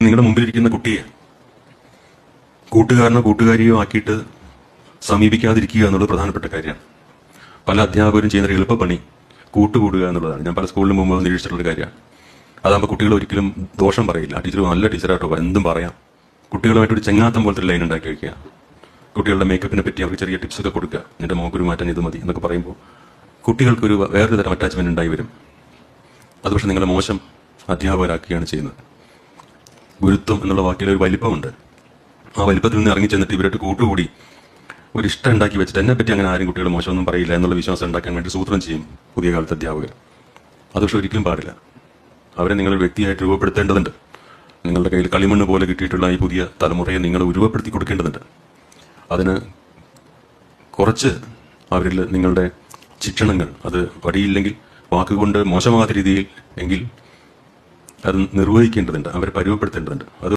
നിങ്ങളുടെ മുമ്പിലിരിക്കുന്ന കുട്ടിയെ കൂട്ടുകാരനോ കൂട്ടുകാരിയോ ആക്കിയിട്ട് സമീപിക്കാതിരിക്കുക എന്നുള്ളത് പ്രധാനപ്പെട്ട കാര്യമാണ്. പല അധ്യാപകരും ചെയ്യുന്ന ഒരു എളുപ്പപ്പണി കൂട്ടുകൂടുക എന്നുള്ളതാണ്. ഞാൻ പല സ്കൂളിലും മുമ്പ് നിരീക്ഷിച്ചിട്ടുള്ള കാര്യമാണ്. അതാകുമ്പോൾ കുട്ടികൾ ഒരിക്കലും ദോഷം പറയില്ല. ടീച്ചർ നല്ല ടീച്ചറായിട്ടോ എന്തും പറയാം. കുട്ടികളുമായിട്ടൊരു ചെങ്ങാത്തം പോലത്തെ ഒരു ലൈൻ ഉണ്ടാക്കി വയ്ക്കുക. കുട്ടികളുടെ മേക്കപ്പിനെ പറ്റി അവർക്ക് ചെറിയ ടിപ്സ് ഒക്കെ കൊടുക്കുക. എൻ്റെ മോക്കൊരു മാറ്റം ഇത് മതി എന്നൊക്കെ പറയുമ്പോൾ കുട്ടികൾക്കൊരു വേറൊരു തരം അറ്റാച്ച്മെന്റ് ഉണ്ടായി വരും. അത് പക്ഷെ നിങ്ങളെ മോശം അധ്യാപകരാക്കുകയാണ് ചെയ്യുന്നത്. ഗുരുത്വം എന്നുള്ള വാക്കിൽ ഒരു വലിപ്പമുണ്ട്. ആ വലിപ്പത്തിൽ നിന്ന് ഇറങ്ങി ചെന്നിട്ട് ഇവരായിട്ട് കൂട്ടുകൂടി ഒരു ഇഷ്ടം ഉണ്ടാക്കി വെച്ചിട്ട് എന്നെപ്പറ്റി അങ്ങനെ ആരും കുട്ടികൾ മോശമൊന്നും പറയില്ല എന്നുള്ള വിശ്വാസം ഉണ്ടാക്കാൻ വേണ്ടി സൂത്രം ചെയ്യും പുതിയ കാലത്തെ അധ്യാപകർ. അത് പക്ഷെ ഒരിക്കലും പാടില്ല. അവരെ നിങ്ങൾ വ്യക്തിയായിട്ട് രൂപപ്പെടുത്തേണ്ടതുണ്ട്. നിങ്ങളുടെ കയ്യിൽ കളിമണ്ണ് പോലെ കിട്ടിയിട്ടുള്ള ഈ പുതിയ തലമുറയെ നിങ്ങൾ ഉരുവപ്പെടുത്തി കൊടുക്കേണ്ടതുണ്ട്. അതിന് കുറച്ച് അവരിൽ നിങ്ങളുടെ ശിക്ഷണങ്ങൾ അത് വടിയില്ലെങ്കിൽ വാക്കുകൊണ്ട് മോശമാകാത്ത രീതിയിൽ എങ്കിൽ അത് നിർവഹിക്കേണ്ടതുണ്ട്. അവരെ പരുവപ്പെടുത്തേണ്ടതുണ്ട്. അത്